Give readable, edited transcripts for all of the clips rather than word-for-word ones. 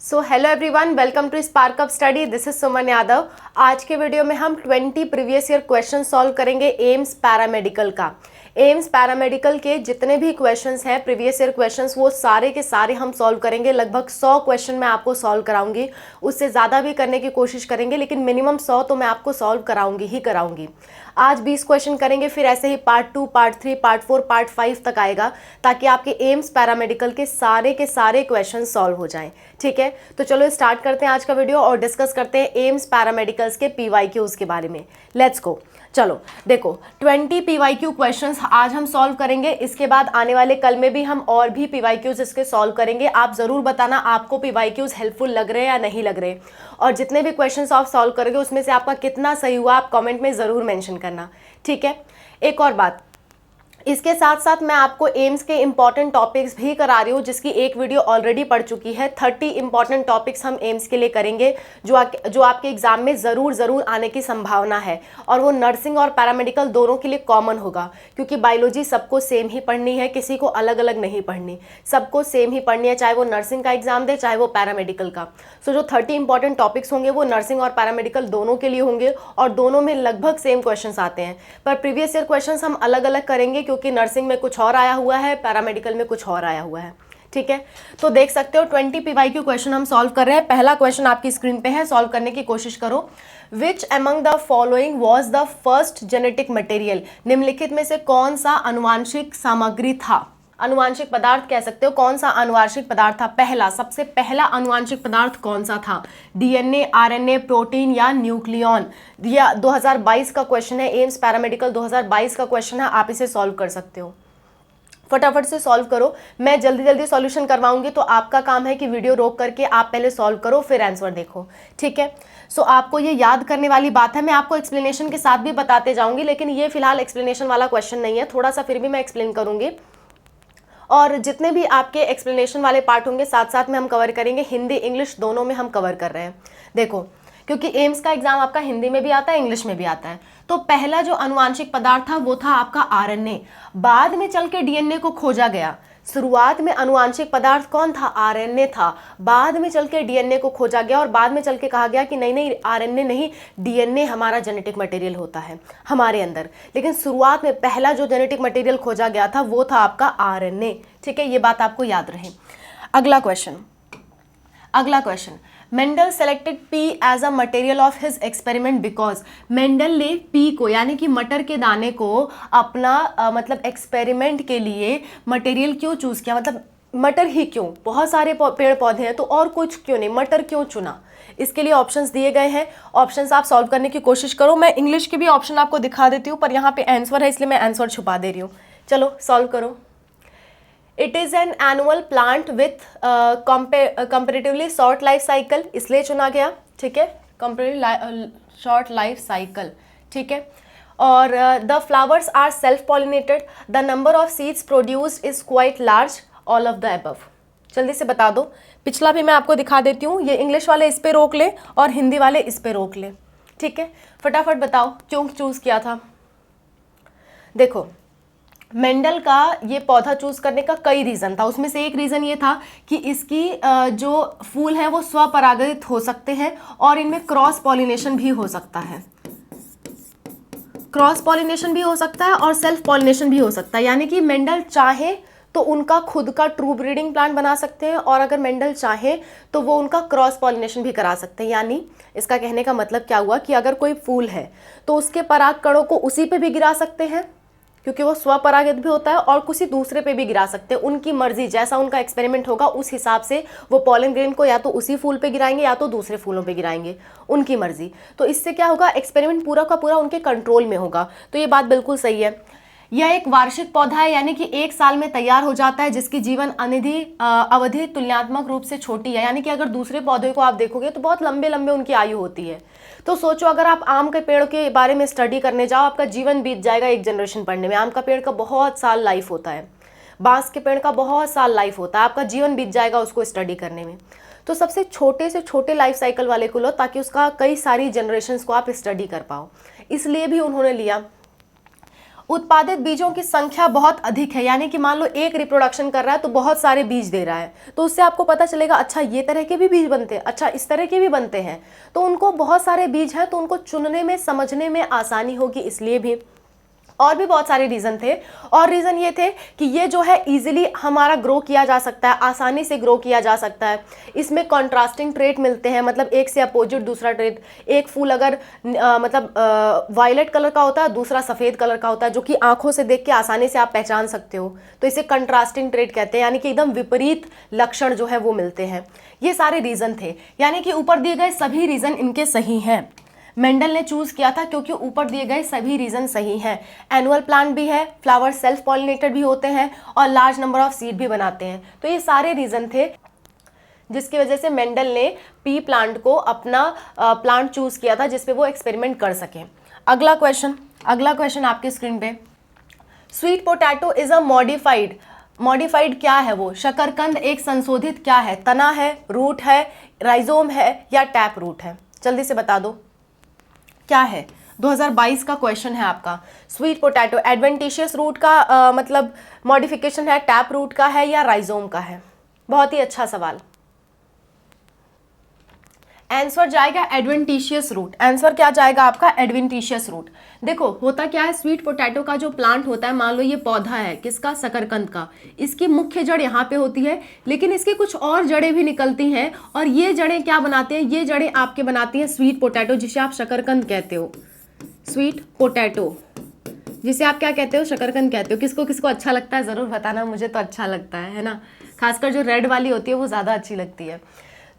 So hello everyone, welcome to Spark Up Study. This is Suman Yadav. आज के video में हम 20 प्रीवियस ईयर क्वेश्चन सॉल्व करेंगे एम्स पैरामेडिकल का। एम्स पैरामेडिकल के जितने भी क्वेश्चंस हैं प्रीवियस ईयर क्वेश्चंस, वो सारे के सारे हम सॉल्व करेंगे। लगभग 100 क्वेश्चन मैं आपको सॉल्व कराऊंगी, उससे ज़्यादा भी करने की कोशिश करेंगे, लेकिन मिनिमम 100 तो मैं आपको सॉल्व कराऊंगी ही कराऊंगी। आज 20 क्वेश्चन करेंगे, फिर ऐसे ही पार्ट 2, पार्ट 3, पार्ट 4, पार्ट 5 तक आएगा, ताकि आपके एम्स पैरामेडिकल के सारे क्वेश्चन सॉल्व हो जाएं। ठीक है, तो चलो स्टार्ट करते हैं आज का वीडियो और डिस्कस करते हैं एम्स पैरामेडिकल्स के PYQs के बारे में। Let's go. चलो देखो, 20 PYQ क्वेश्चंस आज हम सॉल्व करेंगे। इसके बाद आने वाले कल में भी हम और भी PYQs इसके सॉल्व करेंगे। आप ज़रूर बताना आपको PYQs हेल्पफुल लग रहे हैं या नहीं लग रहे, और जितने भी क्वेश्चंस आप सॉल्व करोगे उसमें से आपका कितना सही हुआ आप कमेंट में ज़रूर मेंशन करना। ठीक है, एक और बात, इसके साथ साथ मैं आपको एम्स के इंपॉर्टेंट टॉपिक्स भी करा रही हूँ, जिसकी एक वीडियो ऑलरेडी पड़ चुकी है। 30 इंपॉर्टेंट टॉपिक्स हम एम्स के लिए करेंगे, जो आपके एग्जाम में ज़रूर आने की संभावना है, और वो नर्सिंग और पैरामेडिकल दोनों के लिए कॉमन होगा, क्योंकि बायोलॉजी सबको सेम ही पढ़नी है, किसी को अलग अलग नहीं पढ़नी, सबको सेम ही पढ़नी है, चाहे वो नर्सिंग का एग्जाम दे चाहे वो पैरामेडिकल का। सो जो 30 इंपॉर्टेंट टॉपिक्स होंगे वो नर्सिंग और पैरामेडिकल दोनों के लिए होंगे, और दोनों में लगभग सेम क्वेश्चन आते हैं, पर प्रीवियस ईयर क्वेश्चन हम अलग अलग करेंगे, क्योंकि नर्सिंग में कुछ और आया हुआ है, पैरामेडिकल में कुछ और आया हुआ है। ठीक है, तो देख सकते हो 20 PYQ क्वेश्चन हम सॉल्व कर रहे हैं। पहला क्वेश्चन आपकी स्क्रीन पे है, सॉल्व करने की कोशिश करो। Which among the following was the first genetic material? निम्नलिखित में से कौन सा अनुवांशिक सामग्री था? अनुवांशिक पदार्थ कह सकते हो, कौन सा अनुवांशिक पदार्थ था? पहला, सबसे पहला अनुवांशिक पदार्थ कौन सा था? DNA, RNA, प्रोटीन या न्यूक्लियन? यह 2022 का क्वेश्चन है, एम्स पैरामेडिकल 2022 का क्वेश्चन है। आप इसे सॉल्व कर सकते हो, फटाफट से सॉल्व करो। मैं जल्दी सॉल्यूशन करवाऊंगी, तो आपका काम है कि वीडियो रोक करके आप पहले सॉल्व करो, फिर आंसर देखो। ठीक है, सो आपको ये याद करने वाली बात है। मैं आपको एक्सप्लेनेशन के साथ भी बताते जाऊंगी, लेकिन ये फिलहाल एक्सप्लेनेशन वाला क्वेश्चन नहीं है, थोड़ा सा फिर भी मैं एक्सप्लेन करूंगी, और जितने भी आपके एक्सप्लेनेशन वाले पार्ट होंगे साथ साथ में हम कवर करेंगे। हिंदी इंग्लिश दोनों में हम कवर कर रहे हैं। देखो, क्योंकि एम्स का एग्जाम आपका हिंदी में भी आता है, इंग्लिश में भी आता है। तो पहला जो अनुवांशिक पदार्थ था वो था आपका RNA, बाद में चल के DNA को खोजा गया। शुरुआत में अनुवांशिक पदार्थ कौन था? RNA था, बाद में चल के DNA को खोजा गया, और बाद में चल के कहा गया कि नहीं RNA नहीं, DNA हमारा जेनेटिक मटेरियल होता है हमारे अंदर। लेकिन शुरुआत में पहला जो जेनेटिक मटेरियल खोजा गया था वो था आपका RNA। ठीक है, ये बात आपको याद रहे। अगला question, Mendel selected pea as a material of his experiment because? Mendel ने पी को, यानी कि मटर के दाने को अपना मतलब एक्सपेरिमेंट के लिए मटेरियल क्यों चूज किया? मतलब मटर ही क्यों? बहुत सारे पेड़ पौधे हैं, तो और कुछ क्यों नहीं, मटर क्यों चुना? इसके लिए ऑप्शंस दिए गए हैं, ऑप्शंस आप सॉल्व करने की कोशिश करो। मैं इंग्लिश के भी ऑप्शन आपको दिखा देती हूँ, पर यहाँ पे आंसर है इसलिए मैं आंसर छुपा दे रही हूँ। चलो सॉल्व करो। It is an annual plant with comparatively short life cycle, इसलिए चुना गया। ठीक है, कंपेरेटिवली शॉर्ट लाइफ साइकिल। ठीक है, और the flowers are self pollinated, the number of seeds produced is quite large, all of the above. जल्दी से बता दो। पिछला भी मैं आपको दिखा देती हूँ, ये इंग्लिश वाले इस पे रोक ले और हिंदी वाले इस पे रोक ले। ठीक है, फटाफट बताओ क्यों चूज किया था। देखो, मेंडल का ये पौधा चूज करने का कई रीज़न था, उसमें से एक रीज़न ये था कि इसकी जो फूल है वो स्वपरागित हो सकते हैं, और इनमें क्रॉस पॉलिनेशन भी हो सकता है, क्रॉस पॉलिनेशन भी हो सकता है और सेल्फ पॉलिनेशन भी हो सकता है। यानी कि मेंडल चाहे तो उनका खुद का ट्रू ब्रीडिंग प्लांट बना सकते हैं, और अगर मेंडल चाहे तो वो उनका क्रॉस पॉलिनेशन भी करा सकते हैं। यानी इसका कहने का मतलब क्या हुआ कि अगर कोई फूल है तो उसके पराग कणों को उसी पे भी गिरा सकते हैं, क्योंकि वो स्वपरागित भी होता है, और किसी दूसरे पे भी गिरा सकते हैं। उनकी मर्जी, जैसा उनका एक्सपेरिमेंट होगा उस हिसाब से वो पॉलन ग्रेन को या तो उसी फूल पे गिराएंगे या तो दूसरे फूलों पे गिराएंगे, उनकी मर्जी। तो इससे क्या होगा, एक्सपेरिमेंट पूरा का पूरा उनके कंट्रोल में होगा। तो ये बात बिल्कुल सही है। यह एक वार्षिक पौधा है, यानी कि 1 साल में तैयार हो जाता है, जिसकी जीवन अवधि तुलनात्मक रूप से छोटी है। यानी कि अगर दूसरे पौधे को आप देखोगे तो बहुत लंबे उनकी आयु होती है। तो सोचो, अगर आप आम के पेड़ के बारे में स्टडी करने जाओ, आपका जीवन बीत जाएगा एक जनरेशन पढ़ने में। आम का पेड़ का बहुत साल लाइफ होता है, बांस के पेड़ का बहुत साल लाइफ होता है, आपका जीवन बीत जाएगा उसको स्टडी करने में। तो सबसे छोटे से छोटे लाइफ साइकिल वाले को लो, ताकि उसका कई सारी जनरेशंस को आप स्टडी कर पाओ, इसलिए भी उन्होंने लिया। उत्पादित बीजों की संख्या बहुत अधिक है, यानी कि मान लो एक रिप्रोडक्शन कर रहा है तो बहुत सारे बीज दे रहा है, तो उससे आपको पता चलेगा अच्छा ये तरह के भी बीज बनते हैं, अच्छा इस तरह के भी बनते हैं, तो उनको बहुत सारे बीज हैं तो उनको चुनने में समझने में आसानी होगी, इसलिए भी। और भी बहुत सारे रीज़न थे, और रीज़न ये थे कि ये जो है इजीली हमारा ग्रो किया जा सकता है, आसानी से ग्रो किया जा सकता है। इसमें कॉन्ट्रास्टिंग ट्रेट मिलते हैं, मतलब एक से अपोजिट दूसरा ट्रेट। एक फूल अगर वायलेट कलर का होता है, दूसरा सफ़ेद कलर का होता है, जो कि आंखों से देख के आसानी से आप पहचान सकते हो, तो इसे कंट्रास्टिंग ट्रेट कहते हैं, यानी कि एकदम विपरीत लक्षण जो है वो मिलते हैं। ये सारे रीज़न थे, यानी कि ऊपर दिए गए सभी रीज़न इनके सही हैं। मेंडल ने चूज किया था क्योंकि ऊपर दिए गए सभी रीजन सही हैं। एनुअल प्लांट भी है, फ्लावर सेल्फ पॉलिनेटेड भी होते हैं, और लार्ज नंबर ऑफ सीड भी बनाते हैं। तो ये सारे रीजन थे जिसकी वजह से मेंडल ने पी प्लांट को अपना प्लांट चूज किया था जिसपे वो एक्सपेरिमेंट कर सकें। अगला क्वेश्चन आपके स्क्रीन पे, sweet potato is a modified क्या है वो? शकरकंद एक संशोधित क्या है? तना है, रूट है, राइजोम है, या टैप रूट है? जल्दी से बता दो क्या है। 2022 का क्वेश्चन है आपका। स्वीट पोटैटो एडवेंटिशियस रूट का मतलब मॉडिफिकेशन है, टैप रूट का है, या राइजोम का है? बहुत ही अच्छा सवाल। आंसर जाएगा एडवेंटिशियस रूट। आंसर क्या जाएगा आपका? Adventitious root. देखो होता क्या है, स्वीट पोटैटो का जो प्लांट होता है, मान लो ये पौधा है किसका? शकरकंद का। इसकी मुख्य जड़ यहाँ पे होती है, लेकिन इसकी कुछ और जड़ें भी निकलती हैं, और ये जड़ें क्या बनाते हैं? ये जड़ें आपके बनाती हैं स्वीट पोटैटो, जिसे आप शकरकंद कहते हो। स्वीट पोटैटो जिसे आप क्या कहते हो? शकरकंद कहते हो। किसको किसको अच्छा लगता है ज़रूर बताना, मुझे तो अच्छा लगता है ना। खासकर जो रेड वाली होती है वो ज़्यादा अच्छी लगती है।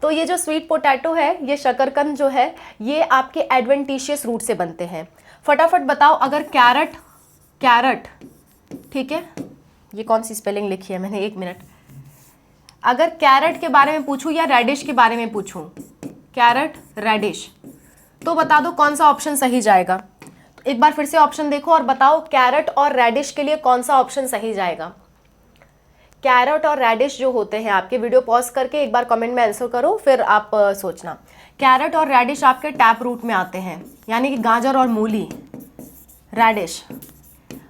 तो ये जो स्वीट पोटैटो है, ये शकरकंद जो है, ये आपके एडवेंटिशियस रूट से बनते हैं। फटाफट बताओ, अगर कैरट ठीक है, ये कौन सी स्पेलिंग लिखी है मैंने, एक मिनट। अगर कैरट के बारे में पूछूं या रेडिश के बारे में पूछूं, कैरट रेडिश, तो बता दो कौन सा ऑप्शन सही जाएगा। तो एक बार फिर से ऑप्शन देखो और बताओ कैरट और रेडिश के लिए कौन सा ऑप्शन सही जाएगा। कैरट और रेडिश जो होते हैं आपके, वीडियो पॉज करके एक बार कमेंट में आंसर करो, फिर आप सोचना। कैरट और रेडिश आपके टैप रूट में आते हैं, यानी कि गाजर और मूली। रेडिश,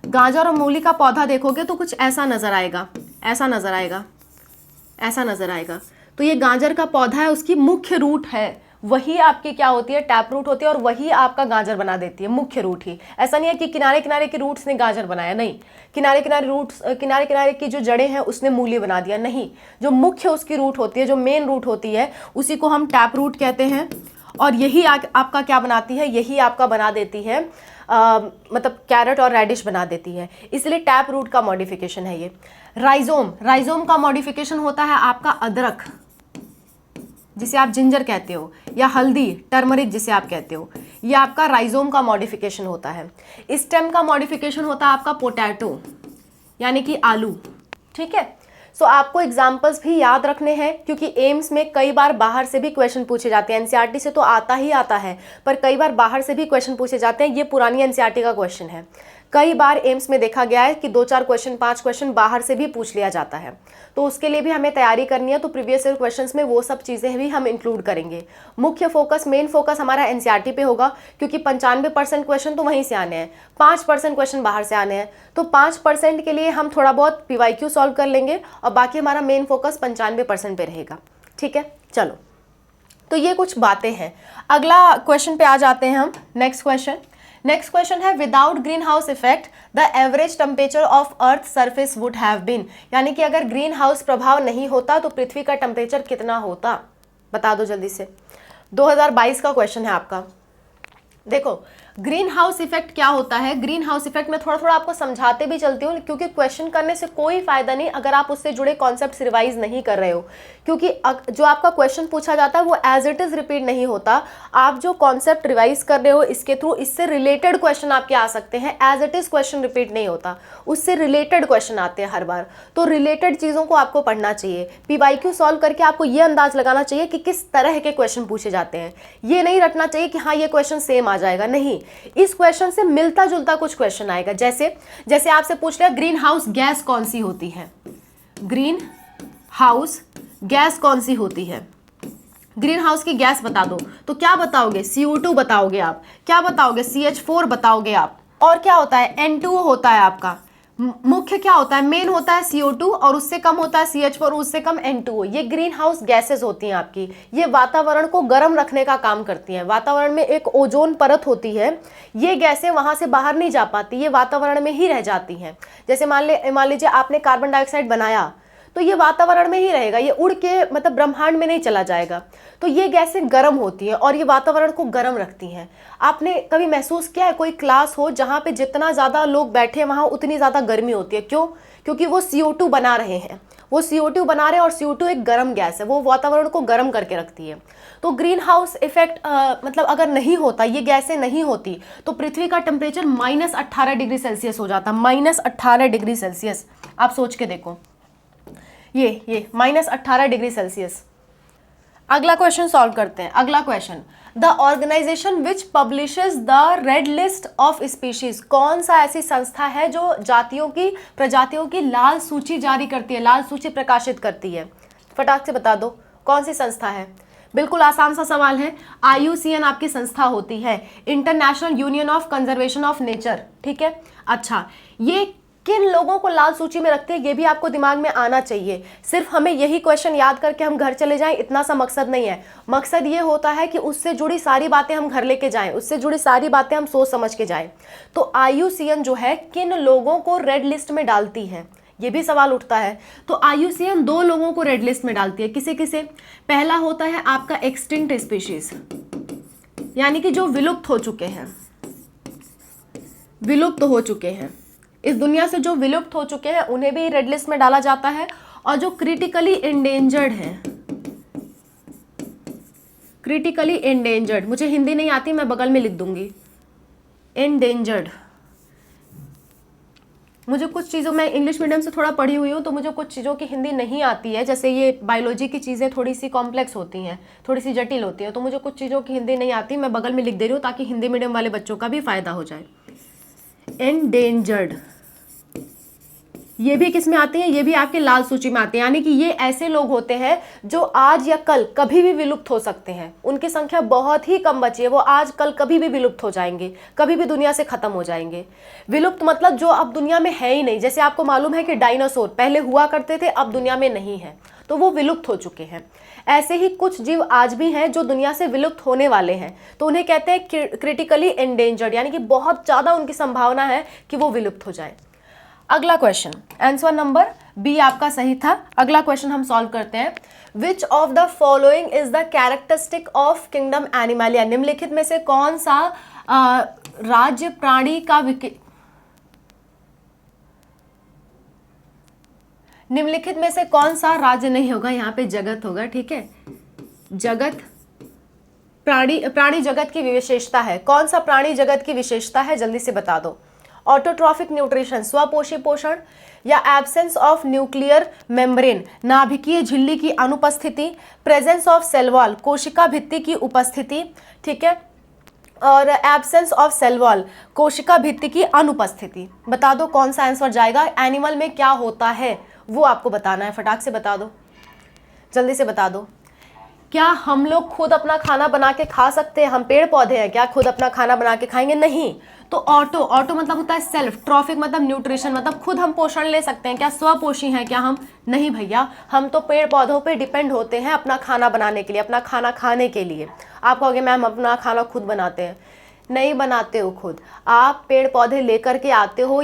गाजर और मूली का पौधा देखोगे तो कुछ ऐसा नजर आएगा, ऐसा नजर आएगा, ऐसा नजर आएगा। तो ये गाजर का पौधा है, उसकी मुख्य रूट है, वही आपकी क्या होती है? टैप रूट होती है, और वही आपका गाजर बना देती है, मुख्य रूट ही। ऐसा नहीं है कि किनारे किनारे के रूट्स ने गाजर बनाया, नहीं। किनारे किनारे की जो जड़ें हैं उसने मूली बना दिया, नहीं। जो मुख्य उसकी रूट होती है, जो मेन रूट होती है, उसी को हम टैप रूट कहते हैं, और यही आपका क्या बनाती है? यही आपका बना देती है मतलब कैरट और रेडिश बना देती है, इसलिए टैप रूट का मॉडिफिकेशन है ये। राइजोम का मॉडिफिकेशन होता है आपका अदरक, जिसे आप जिंजर कहते हो, या हल्दी, टर्मरिक जिसे आप कहते हो, ये आपका राइजोम का मॉडिफिकेशन होता है। स्टेम का मॉडिफिकेशन होता है आपका पोटैटो, यानी कि आलू। ठीक है, सो आपको एग्जाम्पल्स भी याद रखने हैं, क्योंकि एम्स में कई बार बाहर से भी क्वेश्चन पूछे जाते हैं। एनसीईआरटी से तो आता ही आता है, पर कई बार बाहर से भी क्वेश्चन पूछे जाते हैं। ये पुरानी एनसीईआरटी का क्वेश्चन है। कई बार एम्स में देखा गया है कि 2-4 क्वेश्चन, 5 क्वेश्चन बाहर से भी पूछ लिया जाता है, तो उसके लिए भी हमें तैयारी करनी है। तो प्रीवियस ईयर क्वेश्चंस में वो सब चीज़ें भी हम इंक्लूड करेंगे। मुख्य फोकस, मेन फोकस हमारा एनसीईआरटी पे होगा, क्योंकि 95% क्वेश्चन तो वहीं से आने हैं, 5% क्वेश्चन बाहर से आने हैं। तो 5% के लिए हम थोड़ा बहुत पीवाईक्यू सॉल्व कर लेंगे, और बाकी हमारा मेन फोकस 95% पे रहेगा। ठीक है, चलो, तो ये कुछ बातें हैं। अगला क्वेश्चन पे आ जाते हैं हम। नेक्स्ट क्वेश्चन है, without green house effect the average temperature of earth surface would have been, यानी कि अगर ग्रीन हाउस प्रभाव नहीं होता तो पृथ्वी का टेम्परेचर कितना होता? बता दो जल्दी से। 2022 का क्वेश्चन है आपका। देखो, ग्रीन हाउस इफेक्ट क्या होता है? ग्रीन हाउस इफेक्ट में थोड़ा थोड़ा आपको समझाते भी चलती हूँ, क्योंकि क्वेश्चन करने से कोई फायदा नहीं अगर आप उससे जुड़े कॉन्सेप्ट रिवाइज नहीं कर रहे हो, क्योंकि जो आपका क्वेश्चन पूछा जाता है वो एज इट इज रिपीट नहीं होता। आप जो कॉन्सेप्ट रिवाइज कर रहे हो इसके थ्रू, इससे रिलेटेड क्वेश्चन आपके आ सकते हैं। As it is question repeat नहीं होता, उससे रिलेटेड क्वेश्चन आते हैं हर बार। तो रिलेटेड चीज़ों को आपको पढ़ना चाहिए। पीवाईक्यू सॉल्व करके आपको ये अंदाज लगाना चाहिए कि किस तरह के क्वेश्चन पूछे जाते हैं। ये नहीं रटना चाहिए कि हाँ ये क्वेश्चन सेम आ जाएगा, नहीं। इस क्वेश्चन से मिलता जुलता कुछ क्वेश्चन आएगा। जैसे आपसे पूछ लिया ग्रीन हाउस गैस कौन सी होती है? ग्रीन हाउस गैस कौन सी होती है? ग्रीन हाउस की गैस बता दो, तो क्या बताओगे? CO2 बताओगे आप। क्या बताओगे? CH4 बताओगे आप। और क्या होता है, N2O होता है आपका। मुख्य क्या होता है, मेन होता है CO2 और उससे कम होता है CH4 और उससे कम N2O। ये ग्रीन हाउस गैसेज होती हैं आपकी, ये वातावरण को गर्म रखने का काम करती हैं। वातावरण में एक ओजोन परत होती है, ये गैसें वहां से बाहर नहीं जा पाती, ये वातावरण में ही रह जाती हैं। जैसे मान लीजिए आपने कार्बन डाइऑक्साइड बनाया तो ये वातावरण में ही रहेगा, ये उड़ के मतलब ब्रह्मांड में नहीं चला जाएगा। तो ये गैसें गर्म होती हैं और ये वातावरण को गर्म रखती हैं। आपने कभी महसूस किया है कोई क्लास हो जहाँ पे जितना ज़्यादा लोग बैठे वहाँ उतनी ज़्यादा गर्मी होती है? क्यों? क्योंकि वो CO2 बना रहे हैं, वो CO2 बना रहे हैं और CO2 एक गर्म गैस है, वो वातावरण को गर्म करके रखती है। तो ग्रीन हाउस इफेक्ट मतलब अगर नहीं होता, ये गैसें नहीं होती, तो पृथ्वी का टेम्परेचर -18 डिग्री सेल्सियस हो जाता, -18 डिग्री सेल्सियस। आप सोच के देखो, ये -18 डिग्री सेल्सियस। अगला क्वेश्चन सॉल्व करते हैं। अगला question, the organization which publishes the red list of species, कौन सा ऐसी संस्था है जो प्रजातियों की लाल सूची जारी करती है, लाल सूची प्रकाशित करती है? फटाक से बता दो कौन सी संस्था है। बिल्कुल आसान सा सवाल है। IUCN आपकी संस्था होती है, international union of conservation of nature. ठीक है, अच्छा, ये किन लोगों को लाल सूची में रखते हैं ये भी आपको दिमाग में आना चाहिए। सिर्फ हमें यही क्वेश्चन याद करके हम घर चले जाएं इतना सा मकसद नहीं है। मकसद ये होता है कि उससे जुड़ी सारी बातें हम घर लेके जाएं, उससे जुड़ी सारी बातें हम सोच समझ के जाएं। तो IUCN जो है किन लोगों को रेड लिस्ट में डालती है, ये भी सवाल उठता है। तो IUCN 2 लोगों को रेड लिस्ट में डालती है। किसे किसे? पहला होता है आपका एक्सटिंक्ट स्पीशीज, यानी कि जो विलुप्त हो चुके हैं, विलुप्त हो चुके हैं, इस दुनिया से जो विलुप्त हो चुके हैं उन्हें भी रेड लिस्ट में डाला जाता है। और जो क्रिटिकली एंडेंजर्ड हैं, क्रिटिकली एंडेंजर्ड, मुझे हिंदी नहीं आती, मैं बगल में लिख दूंगी एंडेंजर्ड। मुझे कुछ चीज़ों, मैं इंग्लिश मीडियम से थोड़ा पढ़ी हुई हूँ तो मुझे कुछ चीज़ों की हिंदी नहीं आती है। जैसे ये बायोलॉजी की चीज़ें थोड़ी सी कॉम्प्लेक्स होती हैं, थोड़ी सी जटिल होती है, तो मुझे कुछ चीज़ों की हिंदी नहीं आती, मैं बगल में लिख दे रही हूँ ताकि हिंदी मीडियम वाले बच्चों का भी फायदा हो जाए। एंडेंजर्ड, ये भी किस में आती है? ये भी आपके लाल सूची में आते हैं। यानी कि ये ऐसे लोग होते हैं जो आज या कल कभी भी विलुप्त हो सकते हैं, उनकी संख्या बहुत ही कम बची है, वो आज कल कभी भी विलुप्त हो जाएंगे, कभी भी दुनिया से खत्म हो जाएंगे। विलुप्त मतलब जो अब दुनिया में है ही नहीं। जैसे आपको मालूम है कि डायनासोर पहले हुआ करते थे, अब दुनिया में नहीं है, तो वो विलुप्त हो चुके हैं। ऐसे ही कुछ जीव आज भी हैं जो दुनिया से विलुप्त होने वाले हैं, तो उन्हें कहते हैं क्रिटिकली एंडेंजर्ड, यानी कि बहुत ज़्यादा उनकी संभावना है कि वो विलुप्त हो जाए। अगला क्वेश्चन, आंसर नंबर बी आपका सही था। अगला क्वेश्चन हम सॉल्व करते हैं। Which of the following is the characteristic of kingdom Animalia, निम्नलिखित में से कौन सा राज्य प्राणी का निम्नलिखित में से कौन सा राज्य नहीं होगा, यहाँ पे जगत होगा। ठीक है, जगत प्राणी जगत की विशेषता है। कौन सा प्राणी जगत की विशेषता है, जल्दी से बता दो। ऑटोट्रॉफिक न्यूट्रिशन, स्वपोषी पोषण, या एब्सेंस ऑफ न्यूक्लियर मेम्ब्रेन, नाभिकीय झिल्ली की अनुपस्थिति, प्रेजेंस ऑफ सेल वॉल, कोशिका भित्ति की उपस्थिति। ठीक है, और एब्सेंस ऑफ सेल वॉल, कोशिका भित्ति की अनुपस्थिति। बता दो कौन सा आंसर जाएगा। एनिमल में क्या होता है वो आपको बताना है, फटाक से बता दो, जल्दी से बता दो। क्या हम लोग खुद अपना खाना बना के खा सकते हैं? हम पेड़ पौधे हैं, क्या खुद अपना खाना बना के खाएंगे? नहीं। तो ऑटो मतलब होता है सेल्फ, ट्रॉफिक मतलब न्यूट्रिशन, मतलब खुद हम पोषण ले सकते हैं। क्या स्वपोषी हैं क्या हम? नहीं भैया, हम तो पेड़ पौधों पे डिपेंड होते हैं अपना खाना बनाने के लिए, अपना खाना खाने के लिए। आप कहोगे मैम अपना खाना खुद बनाते हैं, नहीं बनाते हो खुद, आप पेड़ पौधे लेकर के आते हो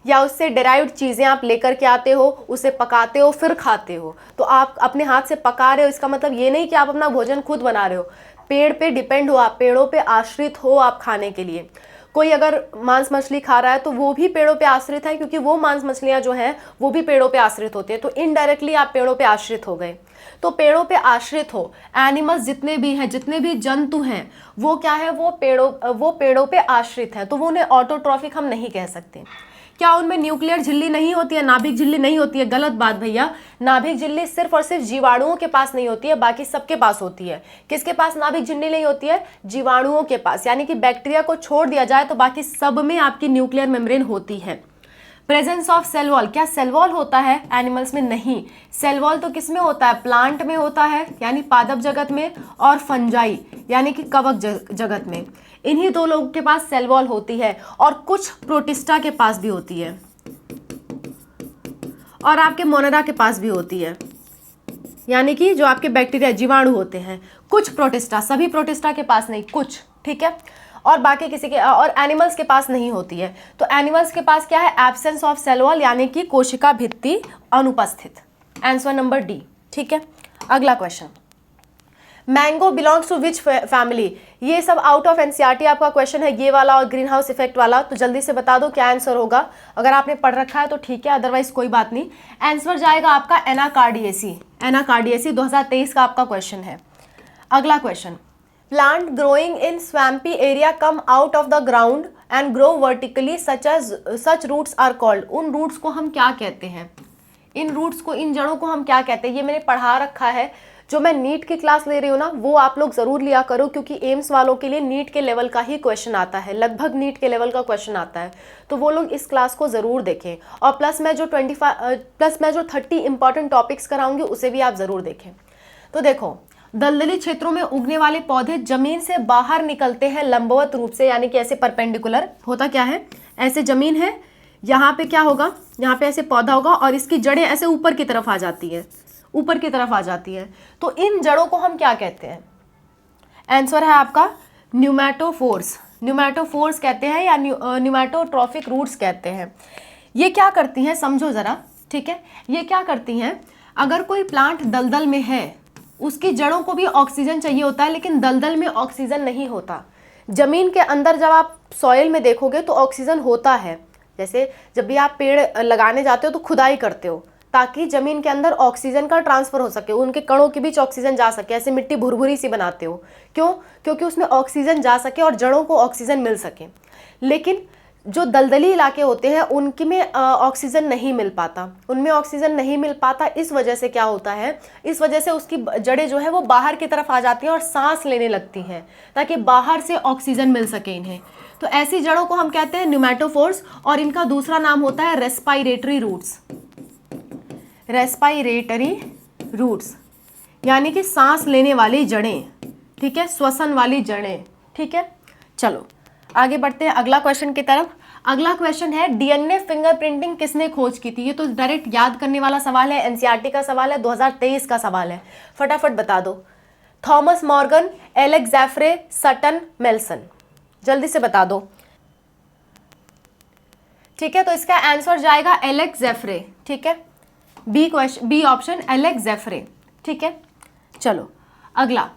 या उससे डेराइव्ड चीज़ें आप लेकर के आते हो, उसे पकाते हो फिर खाते हो। तो आप अपने हाथ से पका रहे हो, इसका मतलब ये नहीं कि आप अपना भोजन खुद बना रहे हो। पेड़ पे डिपेंड हो आप, पेड़ों पे आश्रित हो आप खाने के लिए। कोई अगर मांस मछली खा रहा है तो वो भी पेड़ों पे आश्रित है, क्योंकि वो मांस मछलियाँ जो हैं वो भी पेड़ों पे आश्रित होती है। तो इनडायरेक्टली आप पेड़ों पे आश्रित हो गए। तो पेड़ों पे आश्रित हो एनिमल्स जितने भी हैं, जितने भी जंतु हैं, वो क्या है, वो पेड़ों पे आश्रित है। तो वो उन्हें ऑटोट्रॉफिक हम नहीं कह सकते। क्या उनमें न्यूक्लियर झिल्ली नहीं होती है, नाभिक झिल्ली नहीं होती है? गलत बात भैया, नाभिक झिल्ली सिर्फ और सिर्फ जीवाणुओं के पास नहीं होती है, बाकी सबके पास होती है। किसके पास नाभिक झिल्ली नहीं होती है? जीवाणुओं के पास। यानी कि बैक्टीरिया को छोड़ दिया जाए तो बाकी सब में आपकी न्यूक्लियर मेम्ब्रेन होती है। प्रेजेंस ऑफ सेल वॉल, क्या सेल वॉल होता है एनिमल्स में? नहीं। सेल वॉल तो किस में होता है? प्लांट में होता है, यानी पादप जगत में, और फंजाई यानी कि कवक जगत में, इन्हीं दो लोगों के पास सेल वॉल होती है और कुछ प्रोटिस्टा के पास भी होती है और आपके मोनेरा के पास भी होती है, यानी कि जो आपके बैक्टीरिया जीवाणु होते हैं, कुछ प्रोटिस्टा, सभी प्रोटिस्टा के पास नहीं, कुछ, ठीक है, और बाकी किसी के, और एनिमल्स के पास नहीं होती है। तो एनिमल्स के पास क्या है, एब्सेंस ऑफ सेल वॉल, यानी कि कोशिका भित्ति अनुपस्थित। आंसर नंबर डी, ठीक है। अगला question, mango belongs to which family, ये सब आउट ऑफ एनसीईआरटी आपका क्वेश्चन है, ये वाला और ग्रीन हाउस इफेक्ट वाला, तो जल्दी से बता दो क्या आंसर होगा। अगर आपने पढ़ रखा है तो ठीक है, अदरवाइज कोई बात नहीं। आंसर जाएगा आपका एनाकार्डियेसी। एनाकार्डियेसी 2023 का आपका क्वेश्चन है। अगला question, plant growing in swampy area come out of the ground and grow vertically such roots are called, उन रूट्स को हम क्या कहते हैं, इन रूट्स को, इन जड़ों को हम क्या कहते हैं। ये मैंने पढ़ा रखा है, जो मैं नीट की क्लास ले रही हूँ ना, वो आप लोग जरूर लिया करो, क्योंकि एम्स वालों के लिए नीट के लेवल का ही क्वेश्चन आता है, लगभग नीट के लेवल का क्वेश्चन आता है, तो वो लोग इस क्लास को ज़रूर देखें। और प्लस मैं जो 30 इंपॉर्टेंट टॉपिक्स कराऊंगी उसे भी आप ज़रूर देखें। तो देखो, दलदली क्षेत्रों में उगने वाले पौधे जमीन से बाहर निकलते हैं लंबवत रूप से, यानी कि ऐसे परपेंडिकुलर। होता क्या है, ऐसे जमीन है, यहाँ पे क्या होगा, यहाँ पे ऐसे पौधा होगा और इसकी जड़ें ऐसे ऊपर की तरफ आ जाती है, ऊपर की तरफ आ जाती है। तो इन जड़ों को हम क्या कहते हैं, आंसर है आपका न्यूमैटोफोर्स। न्यूमैटोफोर्स कहते हैं या न्यूमैटोट्रॉफिक रूट्स कहते हैं। ये क्या करती हैं, समझो ज़रा, ठीक है। ये क्या करती हैं, अगर कोई प्लांट दलदल में है, उसकी जड़ों को भी ऑक्सीजन चाहिए होता है, लेकिन दलदल में ऑक्सीजन नहीं होता। जमीन के अंदर जब आप सॉइल में देखोगे तो ऑक्सीजन होता है। जैसे जब भी आप पेड़ लगाने जाते हो तो खुदाई करते हो, ताकि जमीन के अंदर ऑक्सीजन का ट्रांसफर हो सके, उनके कणों के बीच ऑक्सीजन जा सके। ऐसे मिट्टी भुरभुरी सी बनाते हो, क्यों, क्योंकि उसमें ऑक्सीजन जा सके और जड़ों को ऑक्सीजन मिल सके। लेकिन जो दलदली इलाके होते हैं उनकी में ऑक्सीजन नहीं मिल पाता, उनमें ऑक्सीजन नहीं मिल पाता। इस वजह से क्या होता है, इस वजह से उसकी जड़ें जो है वो बाहर की तरफ आ जाती हैं और सांस लेने लगती हैं, ताकि बाहर से ऑक्सीजन मिल सके इन्हें। तो ऐसी जड़ों को हम कहते हैं न्यूमैटोफोर्स, और इनका दूसरा नाम होता है रेस्पायरेटरी रूट्स। रेस्पायरेटरी रूट्स यानी कि सांस लेने वाली जड़ें, ठीक है, श्वसन वाली जड़ें, ठीक है। चलो आगे बढ़ते हैं अगला क्वेश्चन की तरफ। अगला क्वेश्चन है, डीएनए फिंगरप्रिंटिंग किसने खोज की थी। ये तो डायरेक्ट याद करने वाला सवाल है, एनसीईआरटी का सवाल है, 2023 का सवाल है, फटाफट बता दो। Thomas Morgan, Alex Jeffrey, Sutton, Melson, जल्दी से बता दो, ठीक है। तो इसका आंसर जाएगा एलेक्स जेफरे, ठीक है, बी ऑप्शन एलेक्स जेफरे, ठीक है। चलो अगला,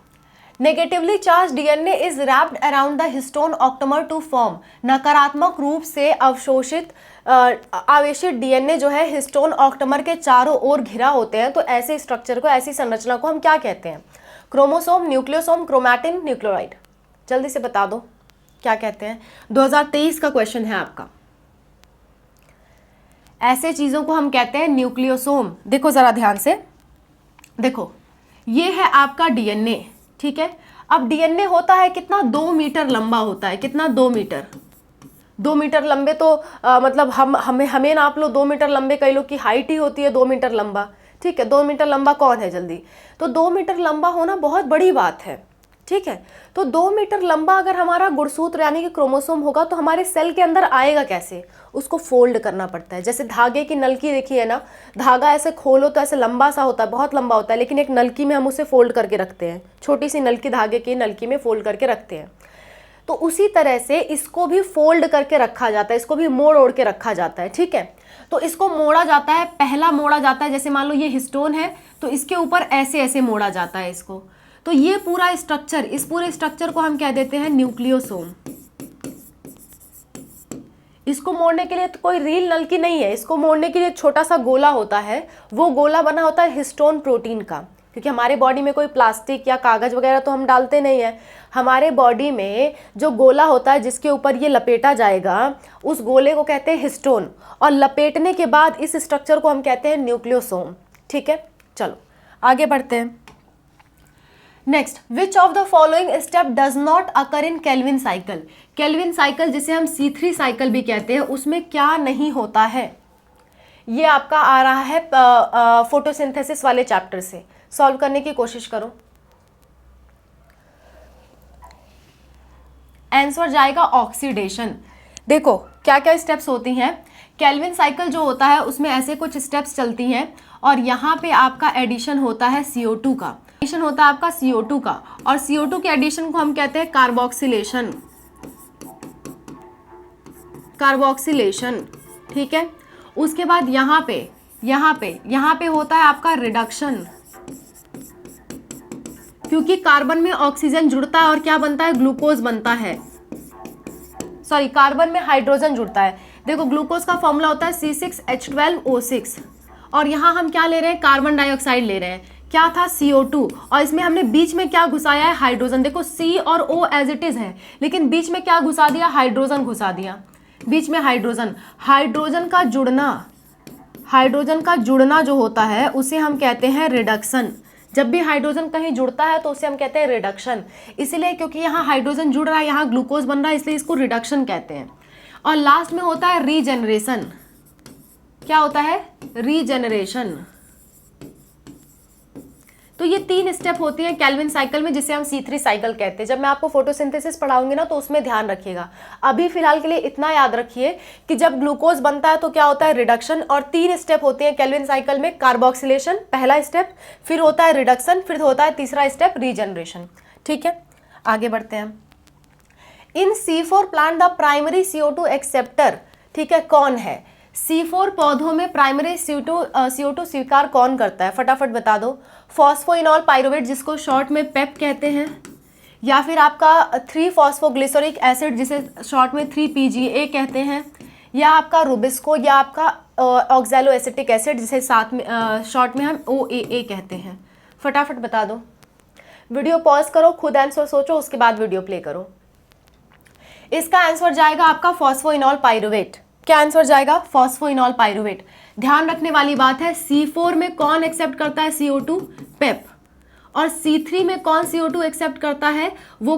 negatively charge DNA is wrapped around the histone octamer to form, नकारात्मक रूप से अवशोषित आवेशित डीएनए जो है हिस्टोन ऑक्टोमर के चारों ओर घिरा होते हैं। तो ऐसे स्ट्रक्चर को, ऐसी संरचना को हम क्या कहते हैं, क्रोमोसोम, न्यूक्लियोसोम, क्रोमैटिन, न्यूक्लियोराइड, जल्दी से बता दो क्या कहते हैं। 2023 का क्वेश्चन है आपका। ऐसे चीजों को हम कहते हैं न्यूक्लियोसोम। देखो जरा ध्यान से, देखो ये है आपका डीएनए, ठीक है। अब डीएनए होता है कितना, 2 मीटर लंबा होता है, कितना, 2 मीटर। 2 मीटर लंबे तो मतलब हमें नाप लो, 2 मीटर लंबे, कई लोग की हाइट ही होती है 2 मीटर लंबा, ठीक है। 2 मीटर लंबा कौन है जल्दी, तो 2 मीटर लंबा होना बहुत बड़ी बात है, ठीक है। तो 2 मीटर लंबा अगर हमारा गुणसूत्र यानी कि क्रोमोसोम होगा तो हमारे सेल के अंदर आएगा कैसे, उसको फोल्ड करना पड़ता है। जैसे धागे की नलकी देखी है ना, धागा ऐसे खोलो तो ऐसे लंबा सा होता है, बहुत लंबा होता है, लेकिन एक नलकी में हम उसे फोल्ड करके रखते हैं, छोटी सी नलकी धागे की नलकी में फोल्ड करके रखते हैं। तो उसी तरह से इसको भी फोल्ड करके रखा जाता है, इसको भी मोड़ ओढ़ के रखा जाता है, ठीक है। तो इसको मोड़ा जाता है, पहला मोड़ा जाता है, जैसे मान लो ये हिस्टोन है तो इसके ऊपर ऐसे ऐसे मोड़ा जाता है इसको। तो ये पूरा स्ट्रक्चर, इस पूरे स्ट्रक्चर को हम कह देते हैं न्यूक्लियोसोम। इसको मोड़ने के लिए तो कोई रील नलकी नहीं है, इसको मोड़ने के लिए छोटा सा गोला होता है, वो गोला बना होता है हिस्टोन प्रोटीन का, क्योंकि हमारे बॉडी में कोई प्लास्टिक या कागज वगैरह तो हम डालते नहीं है। हमारे बॉडी में जो गोला होता है जिसके ऊपर ये लपेटा जाएगा, उस गोले को कहते हैं हिस्टोन, और लपेटने के बाद इस स्ट्रक्चर को हम कहते हैं न्यूक्लियोसोम, ठीक है। चलो आगे बढ़ते हैं। Next, which of the following step does not occur in Calvin cycle. Calvin cycle जिसे हम C3 साइकिल भी कहते हैं, उसमें क्या नहीं होता है। ये आपका आ रहा है फोटोसिंथेसिस वाले चैप्टर से, सॉल्व करने की कोशिश करो। आंसर जाएगा ऑक्सीडेशन। देखो क्या क्या स्टेप्स होती हैं, केल्विन साइकिल जो होता है उसमें ऐसे कुछ स्टेप्स चलती हैं और यहाँ पे आपका एडिशन होता है CO2 का, एडिशन होता है आपका CO2 का, और CO2 के एडिशन को हम कहते हैं कार्बोक्सिलेशन, कार्बोक्सिलेशन, ठीक है। उसके बाद यहाँ पे होता है आपका रिडक्शन, क्योंकि कार्बन में ऑक्सीजन जुड़ता है और क्या बनता है, ग्लूकोज बनता है, सॉरी कार्बन में हाइड्रोजन जुड़ता है। देखो ग्लूकोज का फॉर्मूला होता है C6H12O6 और यहाँ हम क्या ले रहे हैं, कार्बन डाइऑक्साइड ले रहे हैं, क्या था CO2, और इसमें हमने बीच में क्या घुसाया है, हाइड्रोजन। देखो C और O एज इट इज है, लेकिन बीच में क्या घुसा दिया, हाइड्रोजन घुसा दिया, बीच में हाइड्रोजन। हाइड्रोजन का जुड़ना जो होता है उसे हम कहते हैं रिडक्शन। जब भी हाइड्रोजन कहीं जुड़ता है तो उसे हम कहते हैं रिडक्शन, इसीलिए क्योंकि यहाँ हाइड्रोजन जुड़ रहा है, यहाँ ग्लूकोज बन रहा है, इसलिए इसको रिडक्शन कहते हैं। और लास्ट में होता है रीजेनरेशन। क्या होता है, रीजेनरेशन। तो ये 3 स्टेप होती है केल्विन साइकिल में, जिसे हम C3 साइकिल कहते हैं। जब मैं आपको फोटोसिंथेसिस पढ़ाऊंगी ना तो उसमें ध्यान रखिएगा। अभी फिलहाल के लिए इतना याद रखिए कि जब ग्लूकोज बनता है तो क्या होता है, रिडक्शन, और 3 स्टेप होते हैं केल्विन साइकिल में, कार्बोक्सिलेशन पहला स्टेप, फिर होता है रिडक्शन, फिर होता है तीसरा स्टेप रीजनरेशन। ठीक है, आगे बढ़ते हैं। इन C4 plant the primary CO2 acceptor, ठीक है, कौन है? C4 पौधों में प्राइमरी CO2 स्वीकार कौन करता है, फटाफट बता दो। फॉस्फोइनॉल पाइरुवेट, जिसको शॉर्ट में पेप कहते हैं, या फिर आपका 3-फॉस्फोग्लिसरिक एसिड, जिसे शॉर्ट में 3-PGA कहते हैं, या आपका रुबिस्को, या आपका ऑक्सैलोएसिटिक एसिड, जिसे साथ में शॉर्ट में हम OAA कहते हैं। फटाफट बता दो। वीडियो पॉज करो, खुद आंसर सोचो, उसके बाद वीडियो प्ले करो। इसका आंसर जाएगा आपका फॉस्फोइनॉल पाइरुवेट। क्या आंसर जाएगा, फॉस्फोइनॉल पाइरुवेट। ध्यान रखने वाली बात है, C4 में कौन एक्सेप्ट करता है CO2, पेप, और C3 में कौन CO2 एक्सेप्ट करता है, वो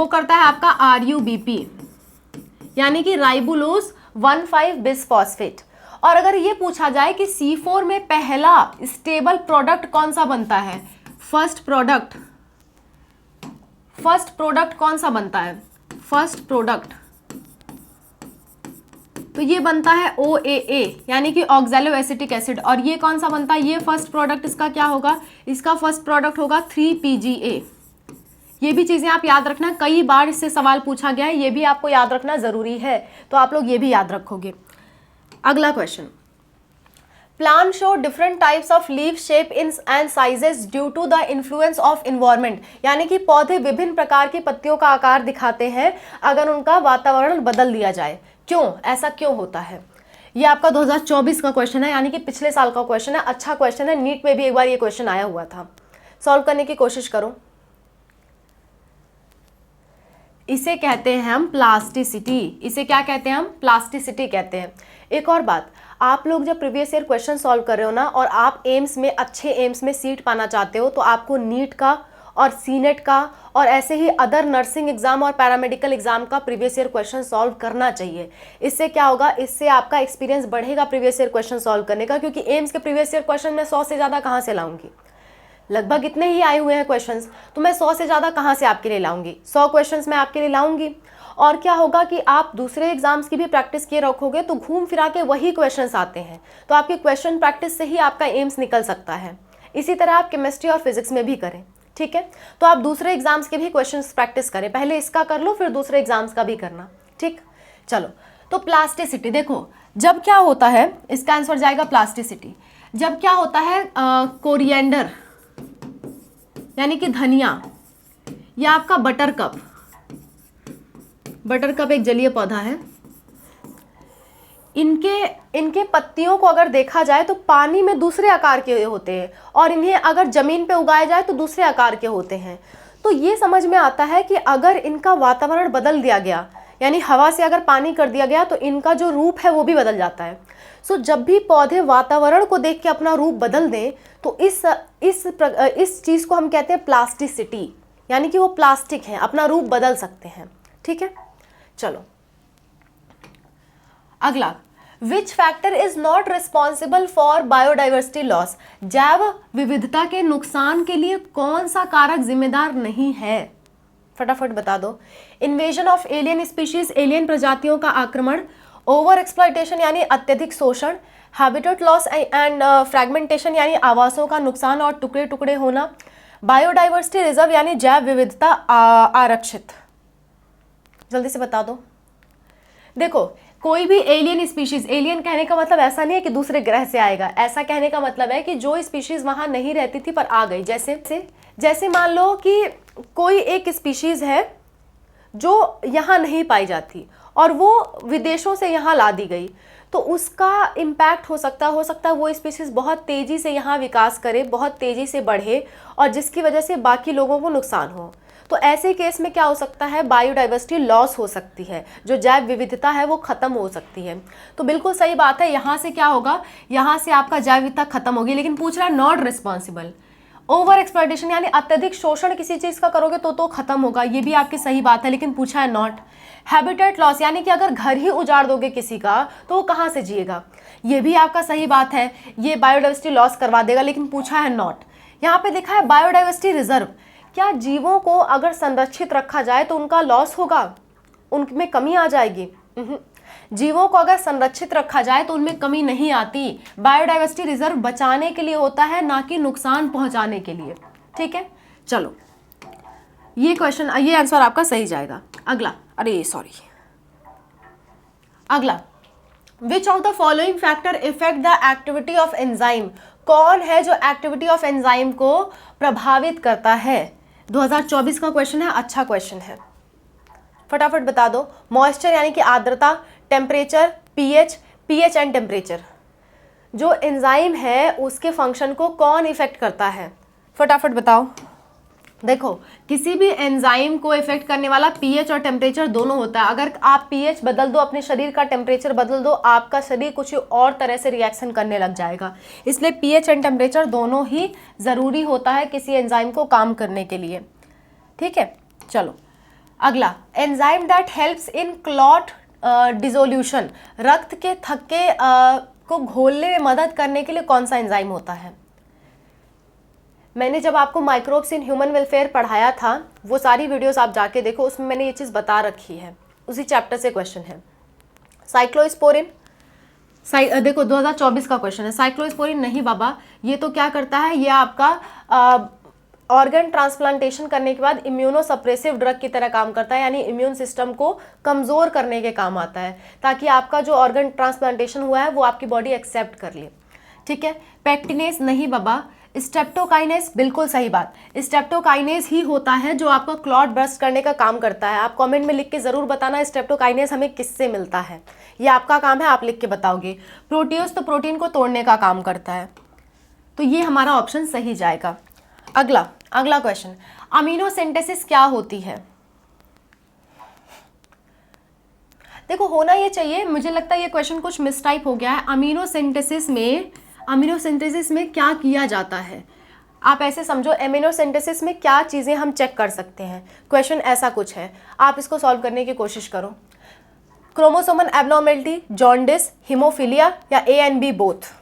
करता है आपका RUBP, यानी कि राइबुलोज 1,5-बिसफॉस्फेट। और अगर ये पूछा जाए कि C4 में पहला स्टेबल प्रोडक्ट कौन सा बनता है, फर्स्ट प्रोडक्ट कौन सा बनता है, फर्स्ट प्रोडक्ट, तो ये बनता है OAA, यानी कि ऑक्सैलोएसिटिक एसिड। और ये कौन सा बनता है, ये फर्स्ट प्रोडक्ट इसका क्या होगा, इसका फर्स्ट प्रोडक्ट होगा 3-PGA। ये भी चीज़ें आप याद रखना, कई बार इससे सवाल पूछा गया है, ये भी आपको याद रखना ज़रूरी है, तो आप लोग ये भी याद रखोगे। अगला question, plant show different types of leaf shape in and sizes due to the influence of environment, यानी कि पौधे विभिन्न प्रकार की पत्तियों का आकार दिखाते हैं अगर उनका वातावरण बदल दिया जाए। क्यों, ऐसा क्यों होता है? ये आपका 2024 का क्वेश्चन है, यानी कि पिछले साल का क्वेश्चन है। अच्छा क्वेश्चन है, नीट में भी एक बार ये क्वेश्चन आया हुआ था। सॉल्व करने की कोशिश करो। इसे कहते हैं हम प्लास्टिसिटी। इसे क्या कहते हैं हम, प्लास्टिसिटी कहते हैं। एक और बात, आप लोग जब प्रीवियस ईयर क्वेश्चन सॉल्व कर रहे हो ना, और आप एम्स में, अच्छे एम्स में सीट पाना चाहते हो, तो आपको नीट का और सीनेट का और ऐसे ही अदर नर्सिंग एग्जाम और पैरामेडिकल एग्जाम का प्रीवियस ईयर क्वेश्चन सॉल्व करना चाहिए। इससे क्या होगा, इससे आपका एक्सपीरियंस बढ़ेगा प्रीवियस ईयर क्वेश्चन सॉल्व करने का, क्योंकि एम्स के प्रीवियस ईयर क्वेश्चन मैं 100 से ज़्यादा कहाँ से लाऊंगी, लगभग इतने ही आए हुए हैं क्वेश्चंस, तो मैं 100 से ज़्यादा कहाँ से आपके लिए लाऊंगी, 100 क्वेश्चंस मैं आपके लिए लाऊंगी। और क्या होगा कि आप दूसरे एग्जाम्स की भी प्रैक्टिस किए रखोगे तो घूम फिरा के वही क्वेश्चंस आते हैं, तो आपकी क्वेश्चन प्रैक्टिस से ही आपका एम्स निकल सकता है। इसी तरह आप केमिस्ट्री और फिजिक्स में भी करें, ठीक है। तो आप दूसरे एग्जाम्स के भी क्वेश्चंस प्रैक्टिस करें, पहले इसका कर लो फिर दूसरे एग्जाम्स का भी करना, ठीक। चलो, तो प्लास्टिसिटी देखो, जब क्या होता है, इसका आंसर जाएगा प्लास्टिसिटी। जब क्या होता है, कोरिएंडर यानी कि धनिया, या आपका बटरकप एक जलीय पौधा है, इनके पत्तियों को अगर देखा जाए तो पानी में दूसरे आकार के होते हैं, और इन्हें अगर जमीन पे उगाया जाए तो दूसरे आकार के होते हैं। तो ये समझ में आता है कि अगर इनका वातावरण बदल दिया गया, यानी हवा से अगर पानी कर दिया गया, तो इनका जो रूप है वो भी बदल जाता है। सो जब भी पौधे वातावरण को देख के अपना रूप बदल दें, तो इस चीज़ को हम कहते हैं प्लास्टिसिटी, यानी कि वो प्लास्टिक है, अपना रूप बदल सकते हैं, ठीक है। चलो अगला, which factor is not responsible for biodiversity loss, जैव विविधता के नुकसान के लिए कौन सा कारक जिम्मेदार नहीं है? फटाफट बता दो। Invasion of alien species, alien प्रजातियों का आक्रमण, ओवर एक्सप्लॉयटेशन यानी अत्यधिक शोषण, हैबिटेट लॉस एंड फ्रैगमेंटेशन यानी आवासों का नुकसान और टुकड़े टुकड़े होना, बायोडाइवर्सिटी रिजर्व यानी जैव विविधता आरक्षित। जल्दी से बता दो। देखो, कोई भी एलियन स्पीशीज, एलियन कहने का मतलब ऐसा नहीं है कि दूसरे ग्रह से आएगा, ऐसा कहने का मतलब है कि जो स्पीशीज वहां नहीं रहती थी पर आ गई। जैसे मान लो कि कोई एक स्पीशीज है जो यहाँ नहीं पाई जाती और वो विदेशों से यहाँ ला दी गई, तो उसका इम्पैक्ट हो सकता है वो स्पीशीज बहुत तेज़ी से यहाँ विकास करे, बहुत तेज़ी से बढ़े और जिसकी वजह से बाकी लोगों को नुकसान हो। तो ऐसे केस में क्या हो सकता है, बायोडाइवर्सिटी लॉस हो सकती है, जो जैव विविधता है वो खत्म हो सकती है। तो बिल्कुल सही बात है, यहाँ से क्या होगा, यहाँ से आपका जैव विविधता खत्म होगी। लेकिन पूछ रहा है नॉट रिस्पॉन्सिबल। ओवर एक्सप्लॉयटेशन यानी अत्यधिक शोषण किसी चीज़ का करोगे तो खत्म होगा, ये भी आपकी सही बात है, लेकिन पूछा है नॉट। हैबिटेट लॉस यानी कि अगर घर ही उजाड़ दोगे किसी का तो वो कहाँ से जिएगा, ये भी आपका सही बात है, ये बायोडाइवर्सिटी लॉस करवा देगा, लेकिन पूछा है नॉट। यहाँ पे लिखा है बायोडाइवर्सिटी रिजर्व, क्या जीवों को अगर संरक्षित रखा जाए तो उनका लॉस होगा, उनमें कमी आ जाएगी? जीवों को अगर संरक्षित रखा जाए तो उनमें कमी नहीं आती। बायोडाइवर्सिटी रिजर्व बचाने के लिए होता है, ना कि नुकसान पहुंचाने के लिए। ठीक है, चलो ये क्वेश्चन, ये आंसर आपका सही जाएगा। अगला, अगला, which of the following factor effect the activity of enzyme, कौन है जो एक्टिविटी ऑफ एंजाइम को प्रभावित करता है? 2024 का क्वेश्चन है, अच्छा क्वेश्चन है, फटाफट बता दो। मॉइस्चर यानी कि आर्द्रता, टेम्परेचर, पीएच एंड टेम्परेचर। जो एंजाइम है उसके फंक्शन को कौन इफेक्ट करता है, फटाफट बताओ। देखो, किसी भी एंजाइम को इफेक्ट करने वाला पीएच और टेम्परेचर दोनों होता है। अगर आप पीएच बदल दो, अपने शरीर का टेम्परेचर बदल दो, आपका शरीर कुछ और तरह से रिएक्शन करने लग जाएगा। इसलिए पीएच एंड टेम्परेचर दोनों ही ज़रूरी होता है किसी एंजाइम को काम करने के लिए। ठीक है, चलो अगला, enzyme that helps in clot dissolution, रक्त के थक्के को घोलने में मदद करने के लिए कौन सा एंजाइम होता है? मैंने जब आपको माइक्रोब्स इन ह्यूमन वेलफेयर पढ़ाया था, वो सारी वीडियोस आप जाके देखो, उसमें मैंने ये चीज़ बता रखी है, उसी चैप्टर से क्वेश्चन है। साइक्लोस्पोरिन, देखो 2024 का क्वेश्चन है। साइक्लोस्पोरिन नहीं बाबा, ये तो क्या करता है, ये आपका ऑर्गन ट्रांसप्लांटेशन करने के बाद इम्यूनोसप्रेसिव ड्रग की तरह काम करता है, यानी इम्यून सिस्टम को कमज़ोर करने के काम आता है, ताकि आपका जो ऑर्गन ट्रांसप्लांटेशन हुआ है वो आपकी बॉडी एक्सेप्ट कर ले। ठीक है, पेक्टिनेस नहीं बाबा, स्ट्रेप्टोकाइनेस बिल्कुल सही बात, स्ट्रेप्टोकाइनेस ही होता है जो आपका क्लॉट बर्स्ट करने का काम करता है। आप कमेंट में लिख के ज़रूर बताना स्ट्रेप्टोकाइनेस हमें किससे मिलता है, ये आपका काम है, आप लिख के बताओगे। प्रोटियोस तो प्रोटीन को तोड़ने का काम करता है, तो ये हमारा ऑप्शन सही जाएगा। अगला क्वेश्चन, अमीनो सिंथेसिस क्या होती है? देखो, होना ये चाहिए, मुझे लगता है ये क्वेश्चन कुछ मिसटाइप हो गया है। अमीनो सिंथेसिस में क्या किया जाता है? आप ऐसे समझो, अमीनो सिंथेसिस में क्या चीज़ें हम चेक कर सकते हैं, क्वेश्चन ऐसा कुछ है, आप इसको सॉल्व करने की कोशिश करो। क्रोमोसोमल एबनॉर्मेलिटी, जॉन्डिस, हीमोफीलिया या ए एंड बी बोथ?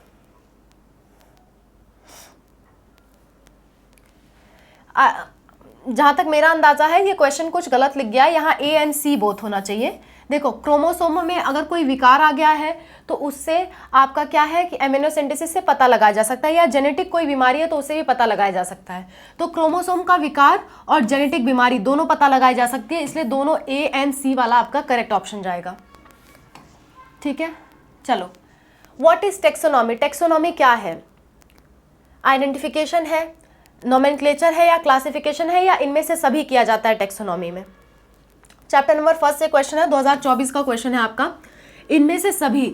जहाँ तक मेरा अंदाज़ा है ये क्वेश्चन कुछ गलत लिख गया है, यहाँ ए एंड सी बोथ होना चाहिए। देखो, क्रोमोसोम में अगर कोई विकार आ गया है तो उससे आपका क्या है कि एमिनो सिंथेसिस से पता लगाया जा सकता है, या जेनेटिक कोई बीमारी है तो उससे भी पता लगाया जा सकता है। तो क्रोमोसोम का विकार और जेनेटिक बीमारी दोनों पता लगाई जा सकती है, इसलिए दोनों ए एंड सी वाला आपका करेक्ट ऑप्शन जाएगा। ठीक है, चलो, व्हाट इज टेक्सोनॉमी? टेक्सोनॉमी क्या है? आइडेंटिफिकेशन है, नोमेनक्लेचर है या क्लासिफिकेशन है, या इनमें से सभी किया जाता है टेक्सोनॉमी में? चैप्टर नंबर 1 से क्वेश्चन है, 2024 का क्वेश्चन है आपका, इनमें से सभी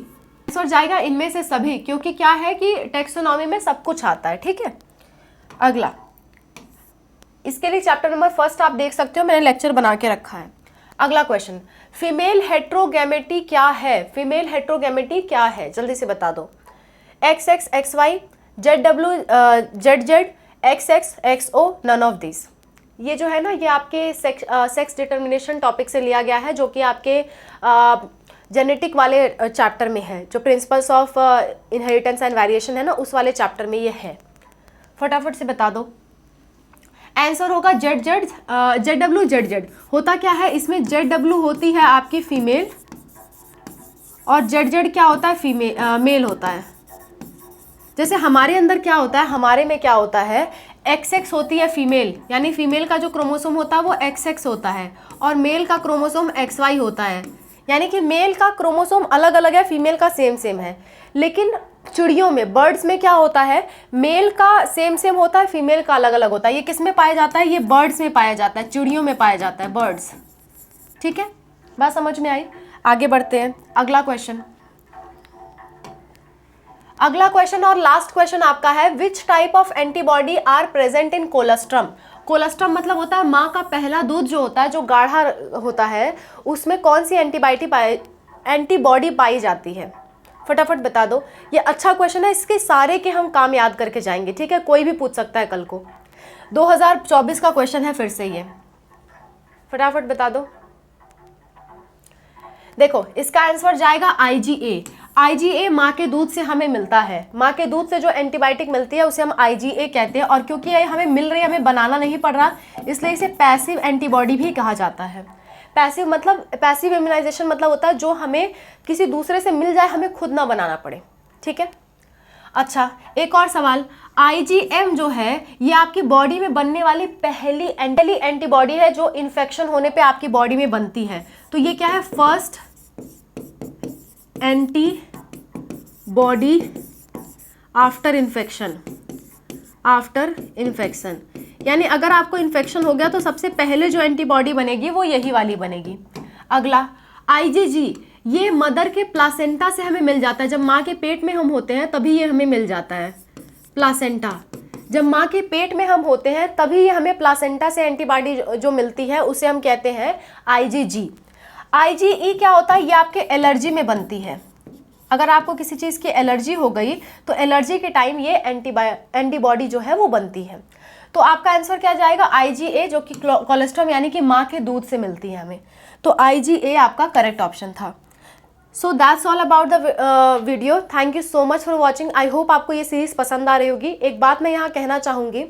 आंसर जाएगा, इनमें से सभी, क्योंकि क्या है कि टेक्सोनॉमी में सब कुछ आता है। ठीक है, अगला, इसके लिए चैप्टर नंबर 1 आप देख सकते हो, मैंने लेक्चर बना के रखा है। अगला क्वेश्चन, फीमेल हेट्रोगैमेटी क्या है? फीमेल हेट्रोगैमेटी क्या है, जल्दी से बता दो। XX, XY, ZW, ZZ, XX, XO, none of this. ये जो है ना, ये आपके सेक्स डिटर्मिनेशन टॉपिक से लिया गया है, जो कि आपके जेनेटिक वाले चैप्टर में है, जो principles of inheritance and variation है ना, उस वाले चैप्टर में ये है। फटाफट से बता दो। आंसर होगा Z Z Z W Z Z. होता क्या है इसमें, जेड डब्ल्यू होती है आपकी फीमेल और जेड जेड क्या होता है, मेल होता है। जैसे हमारे अंदर क्या होता है, हमारे में क्या होता है, एक्स एक्स होती है फीमेल, यानी फीमेल का जो क्रोमोसोम होता है वो एक्स एक्स होता है और मेल का क्रोमोसोम एक्स वाई होता है। यानी कि मेल का क्रोमोसोम अलग अलग है, फीमेल का सेम सेम है। लेकिन चिड़ियों में, बर्ड्स में क्या होता है, मेल का सेम सेम होता है, फीमेल का अलग अलग होता है। ये किस में पाया जाता है, ये बर्ड्स में पाया जाता है, चिड़ियों में पाया जाता है, बर्ड्स। ठीक है, बात समझ में आई। आगे बढ़ते हैं, अगला क्वेश्चन। अगला क्वेश्चन और लास्ट क्वेश्चन आपका है, which type of antibody are present in colostrum. Colostrum मतलब होता है माँ का पहला दूध जो होता है, जो गाढ़ा होता है, उसमें कौन सी एंटीबॉडी पाई जाती है। फटाफट बता दो। ये अच्छा क्वेश्चन है, इसके सारे के हम काम याद करके जाएंगे। ठीक है, कोई भी पूछ सकता है कल को। 2024 का क्वेश्चन है फिर से ये, फटाफट बता दो। देखो इसका आंसर जाएगा IgA। IgA माँ के दूध से हमें मिलता है, माँ के दूध से जो एंटीबायोटिक मिलती है उसे हम IgA कहते हैं। और क्योंकि ये हमें मिल रही है, हमें बनाना नहीं पड़ रहा, इसलिए इसे पैसिव एंटीबॉडी भी कहा जाता है। पैसिव मतलब, पैसिव इम्यूनाइजेशन मतलब होता है जो हमें किसी दूसरे से मिल जाए, हमें खुद ना बनाना पड़े। ठीक है, अच्छा एक और सवाल, IgM जो है ये आपकी बॉडी में बनने वाली पहली एंटीबॉडी है जो इन्फेक्शन होने पे आपकी बॉडी में बनती है। तो ये क्या है, फर्स्ट एंटीबॉडी आफ्टर इन्फेक्शन। यानी अगर आपको इन्फेक्शन हो गया तो सबसे पहले जो एंटीबॉडी बनेगी वो यही वाली बनेगी। अगला IgG, ये मदर के प्लासेंटा से हमें मिल जाता है। जब माँ के पेट में हम होते हैं तभी ये हमें मिल जाता है, प्लासेंटा। जब माँ के पेट में हम होते हैं तभी ये हमें प्लासेंटा से एंटीबॉडी जो मिलती है उसे हम कहते हैं IgG। IgE क्या होता है, ये आपके एलर्जी में बनती है। अगर आपको किसी चीज़ की एलर्जी हो गई तो एलर्जी के टाइम ये एंटीबॉडी जो है वो बनती है। तो आपका आंसर क्या जाएगा, IgA, जो कि कोलेस्ट्रम यानी कि माँ के दूध से मिलती है हमें। तो IgA आपका करेक्ट ऑप्शन था। So that's all about the video. Thank you so much for watching. I hope आपको ये सीरीज़ पसंद आ रही होगी। एक बात मैं यहाँ कहना चाहूँगी,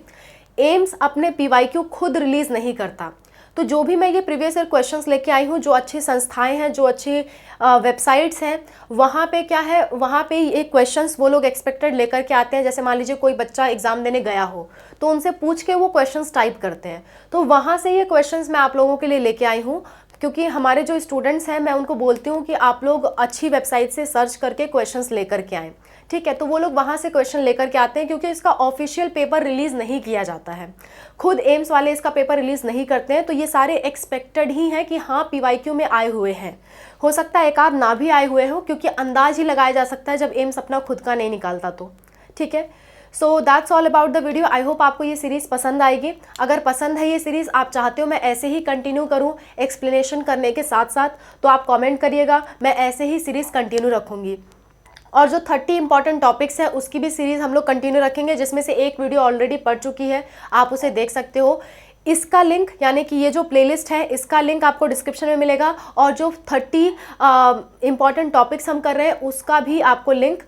एम्स अपने PYQ खुद रिलीज़ नहीं करता। तो जो भी मैं ये प्रीवियस ईयर क्वेश्चंस लेके आई हूँ, जो अच्छी संस्थाएं हैं, जो अच्छी वेबसाइट्स हैं, वहाँ पे क्या है, वहाँ पे ये क्वेश्चंस वो लोग एक्सपेक्टेड लेकर के आते हैं। जैसे मान लीजिए कोई बच्चा एग्जाम देने गया हो तो उनसे पूछ के वो क्वेश्चंस टाइप करते हैं। तो वहाँ से ये क्वेश्चंस मैं आप लोगों के लिए लेके आई हूँ, क्योंकि हमारे जो स्टूडेंट्स हैं मैं उनको बोलती हूँ कि आप लोग अच्छी वेबसाइट से सर्च करके क्वेश्चंस लेकर के आएँ। ठीक है, तो वो लोग वहाँ से क्वेश्चन लेकर के आते हैं, क्योंकि इसका ऑफिशियल पेपर रिलीज़ नहीं किया जाता है, खुद एम्स वाले इसका पेपर रिलीज़ नहीं करते हैं। तो ये सारे एक्सपेक्टेड ही हैं कि हाँ PYQ में आए हुए हैं। हो सकता है एक आध ना भी आए हुए हो, क्योंकि अंदाज ही लगाया जा सकता है जब एम्स अपना खुद का नहीं निकालता तो। ठीक है, so that's all about the video. I hope आपको ये सीरीज़ पसंद आएगी। अगर पसंद है ये सीरीज़, आप चाहते हो मैं ऐसे ही कंटिन्यू करूँ एक्सप्लेनेशन करने के साथ साथ, तो आप कमेंट करिएगा, मैं ऐसे ही सीरीज़ कंटिन्यू रखूँगी। और जो 30 इंपॉर्टेंट टॉपिक्स हैं उसकी भी सीरीज़ हम लोग कंटिन्यू रखेंगे, जिसमें से एक वीडियो ऑलरेडी पड़ चुकी है, आप उसे देख सकते हो। इसका लिंक, यानी कि ये जो प्लेलिस्ट है इसका लिंक आपको डिस्क्रिप्शन में मिलेगा, और जो 30 इंपॉर्टेंट टॉपिक्स हम कर रहे हैं उसका भी आपको लिंक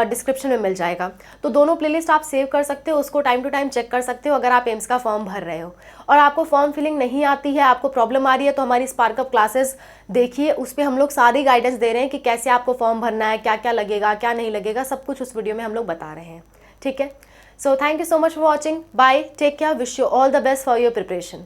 डिस्क्रिप्शन में मिल जाएगा। तो दोनों प्लेलिस्ट आप सेव कर सकते हो, उसको टाइम टू टाइम चेक कर सकते हो अगर आप एम्स का फॉर्म भर रहे हो। और आपको फॉर्म फिलिंग नहीं आती है, आपको प्रॉब्लम आ रही है, तो हमारी स्पार्कअप क्लासेस देखिए, उस पर हम लोग सारी गाइडेंस दे रहे हैं कि कैसे आपको फॉर्म भरना है, क्या क्या लगेगा, क्या नहीं लगेगा, सब कुछ उस वीडियो में हम लोग बता रहे हैं। ठीक है, so thank you so much for watching. Bye, take care, wish you all the best for your preparation.